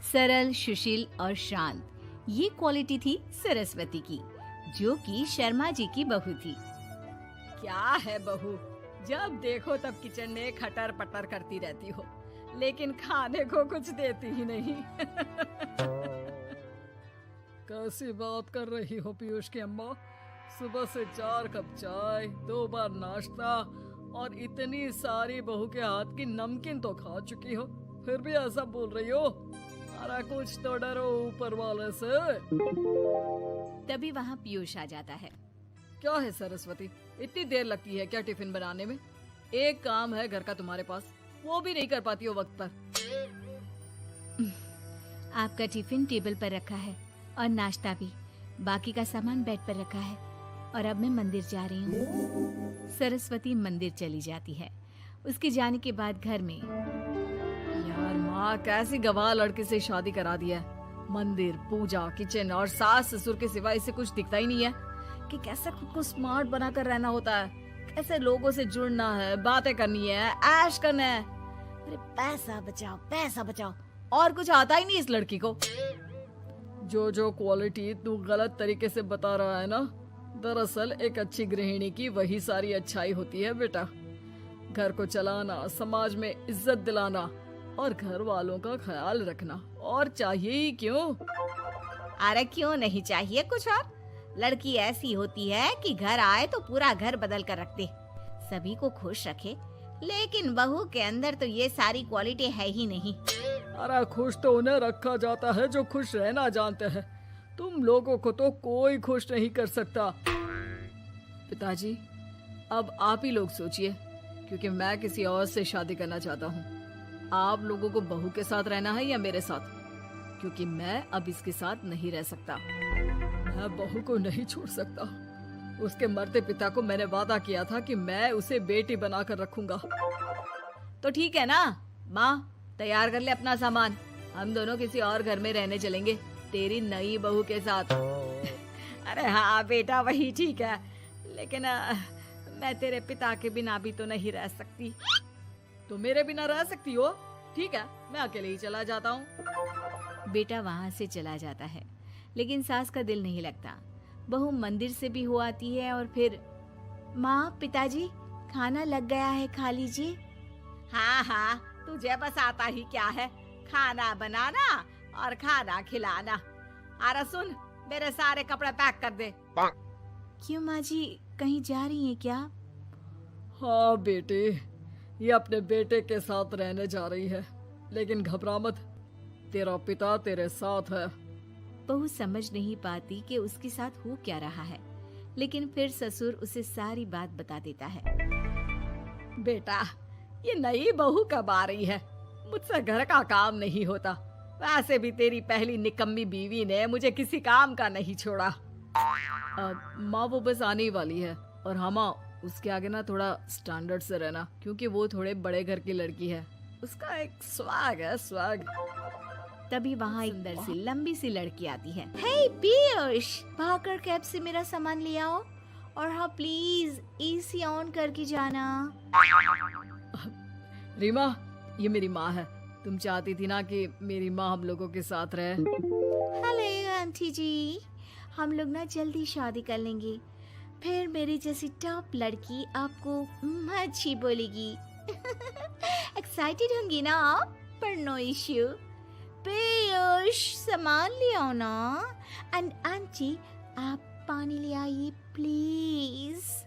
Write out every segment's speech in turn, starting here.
सरल, सुशील और शांत, ये क्वालिटी थी सरस्वती की, जो कि शर्मा जी की बहू थी। क्या है बहू, जब देखो तब किचन में खटर पटर करती रहती हो, लेकिन खाने को कुछ देती ही नहीं। कैसी बात कर रही हो पीयूष की अम्मा? सुबह से 4 कप चाय, 2 बार नाश्ता और इतनी सारी बहू के हाथ की नमकीन तो खा चुकी हो, फिर भी ऐसा बोल रही हो? अरे कुछ तो डरो ऊपर वाले से। तभी वहाँ पीयूष आ जाता है। क्या है सरस्वती, इतनी देर लगती है क्या टिफिन बनाने में? एक काम है घर का तुम्हारे पास, वो भी नहीं कर पाती हो वक्त पर। आपका टिफिन टेबल पर रखा है और नाश्ता भी, बाकी का सामान बेड पर रखा है और अब मैं मंदिर जा रही हूँ। सरस्वती मंदिर चली जाती है। उसके जाने के बाद घर में, यार माँ कैसी गवाह लड़के से शादी करा दिया है। मंदिर, पूजा, किचन और सास ससुर के सिवा इसे कुछ दिखता ही नहीं है कि कैसे खुद को स्मार्ट बनाकर रहना होता है, कैसे लोगों से जुड़ना है, बातें करनी है, ऐश करना है। अरे पैसा बचाओ और कुछ आता ही नहीं इस लड़की को। जो क्वालिटी तू गलत तरीके से बता रहा है ना, दरअसल एक अच्छी गृहिणी की वही सारी अच्छाई होती है बेटा। घर को चलाना, समाज में इज्जत दिलाना और घर वालों का ख्याल रखना, और चाहिए ही क्यों? अरे क्यों नहीं चाहिए कुछ और? लड़की ऐसी होती है कि घर आए तो पूरा घर बदल कर रख दे, सभी को खुश रखे। लेकिन बहू के अंदर तो ये सारी क्वालिटी है ही नहीं। अरे खुश तो उन्हें रखा जाता है जो खुश रहना जानते हैं। तुम लोगों को तो कोई खुश नहीं कर सकता। पिताजी, अब आप ही लोग सोचिए, क्योंकि मैं किसी और से शादी करना चाहता हूँ। आप लोगों को बहू के साथ रहना है या मेरे साथ? क्योंकि मैं अब इसके साथ नहीं रह सकता। मैं बहू को नहीं छोड़ सकता। उसके मरते पिता को मैंने वादा किया था कि मैं उसे बेटी बनाकर रखूंगा। तो ठीक है ना माँ, तैयार कर ले अपना सामान, हम दोनों किसी और घर में रहने चलेंगे तेरी नई बहू के साथ। अरे हाँ बेटा, वही ठीक है, लेकिन मैं तेरे पिता के बिना भी तो नहीं रह सकती। तो मेरे बिना रह सकती हो? ठीक है, मैं अकेले ही चला जाता हूँ। बेटा वहाँ से चला जाता है, लेकिन सास का दिल नहीं लगता। बहू मंदिर से भी हो आती है और फिर, माँ, पिताजी, खाना लग गया है, खा लीजिए। हाँ, तुझे बस आता ही क्या है, खाना बनाना और खाना खिलाना। अरे सुन, मेरे सारे कपड़े पैक कर दे। क्यों माँ जी, कहीं जा रही हैं क्या? हाँ बेटे, ये अपने बेटे के साथ रहने जा रही है, लेकिन घबरा मत, तेरा पिता तेरे साथ है। बहू समझ नहीं पाती कि उसके साथ हो क्या रहा है, लेकिन फिर ससुर उसे सारी बात बता देता है। बेटा, ये नई बहू कब आ रही है? मुझसे घर का काम नहीं होता। वैसे भी तेरी पहली निकम्मी बीवी ने मुझे किसी काम का नहीं छोड़ा। माँ, वो बस आने ही वाली है, और हाँ माँ, उसके आगे ना थोड़ा स्टैंडर्ड से रहना, क्योंकि वो थोड़े बड़े घर की लड़की है। उसका एक स्वैग है, स्वैग। तभी वहाँ एक सुंदर सी लंबी सी लड़की आती है। हे पीयूष, भागकर कैब से मेरा सामान ले आओ, और हाँ प्लीज एसी ऑन करके जाना। रीमा, ये मेरी माँ है। तुम चाहती थी ना कि मेरी माँ हम लोगों के साथ रहे। हेलो आंटी जी, हम लोग ना जल्दी शादी कर लेंगे, फिर मेरी जैसी टॉप लड़की आपको अच्छी बोलेगी। एक्साइटेड होंगी ना आप? पर नो इश्यू। पीयूष, सामान ले आओ ना, एंड आंटी आप पानी ले आइए प्लीज।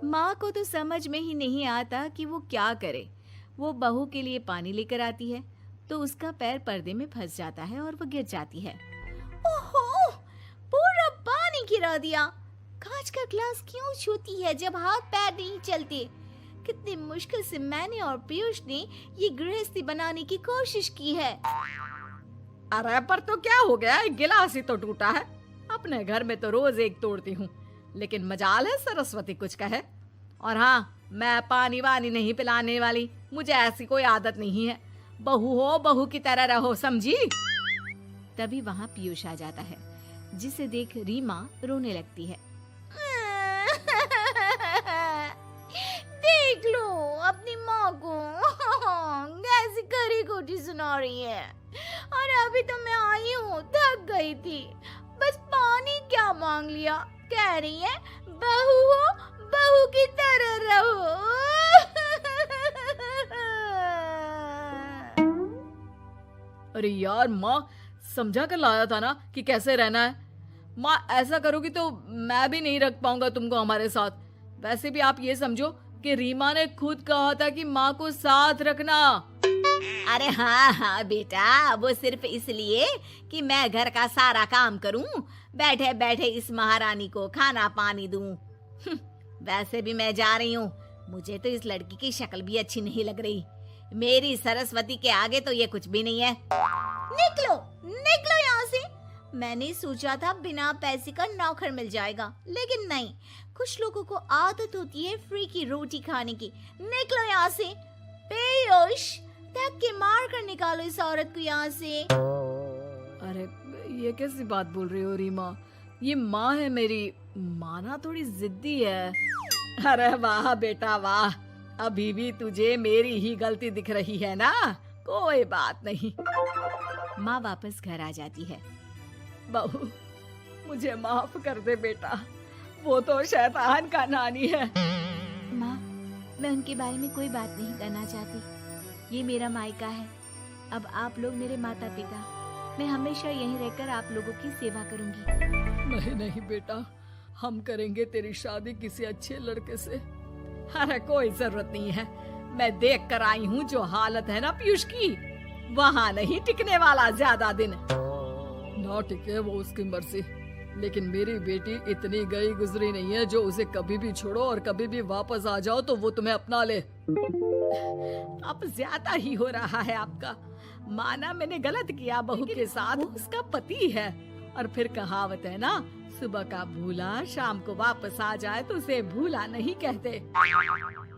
माँ को तो समझ में ही नहीं आता कि वो क्या करे। वो बहू के लिए पानी लेकर आती है तो उसका पैर पर्दे में फंस जाता है और वो गिर जाती है। ओहो, पूरा पानी गिरा दिया। कांच का ग्लास क्यों छूती है जब हाथ पैर नहीं चलते? कितनी मुश्किल से मैंने और पीयूष ने ये गृहस्थी बनाने की कोशिश की है। अरे पर तो क्या हो गया, एक गिलास ही तो टूटा है। अपने घर में तो रोज एक तोड़ती हूँ, लेकिन मजाल है सरस्वती कुछ कहे। और हाँ, मैं पानी वानी नहीं पिलाने वाली, मुझे ऐसी कोई आदत नहीं है। बहू हो, बहू की तरह रहो, समझी? तभी वहाँ पीयूष आ जाता है, जिसे देख रीमा रोने लगती है। देख लो अपनी माँ को, ऐसी खरी खोटी सुना रही है। और अभी तो मैं आई हूँ, थक गई थी, बस पानी क्या मांग लिया। कह रही है बहू हो, बहू की तरह रहो। अरे यार माँ, समझा कर लाया था ना कि कैसे रहना है। माँ ऐसा करोगी तो मैं भी नहीं रख पाऊंगा तुमको हमारे साथ। वैसे भी आप ये समझो कि रीमा ने खुद कहा था कि माँ को साथ रखना। अरे हाँ हाँ बेटा, वो सिर्फ इसलिए कि मैं घर का सारा काम करूं, बैठे बैठे इस महारानी को खाना पानी दूं। वैसे भी मैं जा रही हूँ, मुझे तो इस लड़की की शक्ल भी अच्छी नहीं लग रही। मेरी सरस्वती के आगे तो ये कुछ भी नहीं है। निकलो निकलो यहाँ से। मैंने सोचा था बिना पैसे का नौकर मिल जाएगा, लेकिन नहीं। कुछ लोगों को आदत होती है फ्री की रोटी खाने की। निकलो यहाँ से। पीयूष, धक्के मार कर निकालो इस औरत को यहाँ से। अरे ये कैसी बात बोल रही हो रीमा? ये माँ है मेरी। माँ ना थोड़ी जिद्दी है। अरे वाह बेटा वाह, अभी भी तुझे मेरी ही गलती दिख रही है ना। कोई बात नहीं। माँ वापस घर आ जाती है। बहू, मुझे माफ कर दे बेटा, वो तो शैतान का नानी है। माँ, मैं उनके बारे में कोई बात नहीं करना चाहती। ये मेरा मायका है। अब आप लोग मेरे माता पिता। मैं हमेशा यहीं रहकर आप लोगों की सेवा करूंगी। नहीं नहीं बेटा, हम करेंगे तेरी शादी किसी अच्छे लड़के से। अरे कोई जरूरत नहीं है, मैं देख कर आई हूँ जो हालत है ना पीयूष की, वहाँ नहीं टिकने वाला ज्यादा दिन। ना टिके वो उसकी मर्जी, लेकिन मेरी बेटी इतनी गई गुजरी नहीं है जो उसे कभी भी छोड़ो और कभी भी वापस आ जाओ तो वो तुम्हें अपना ले। अब ज्यादा ही हो रहा है आपका। माना मैंने गलत किया बहू के साथ, उसका पति है। और फिर कहावत है ना, सुबह का भूला शाम को वापस आ जाए तो उसे भूला नहीं कहते।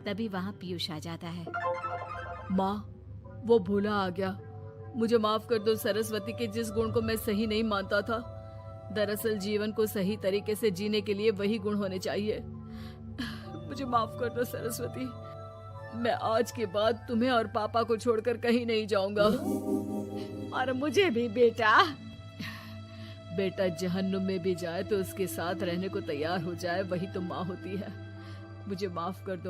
तभी वहाँ पीयूष आ जाता है। माँ, वो भूला आ गया। मुझे माफ कर दो सरस्वती के जिस गुण को मैं सही नहीं मानता था। दरअसल जीवन को सही तरीके से जीने के लिए वही गुण होने चाहिए। मुझे माफ कर दो सरस्वती। मैं आज के बाद तुम्हें और पापा को छोड़कर कहीं नहीं जाऊंगा। और मुझे भी बेटा। बेटा जहन्नुम में भी जाए तो उसके साथ रहने को तैयार हो जाए, वही तो माँ होती है। मुझे माफ कर दो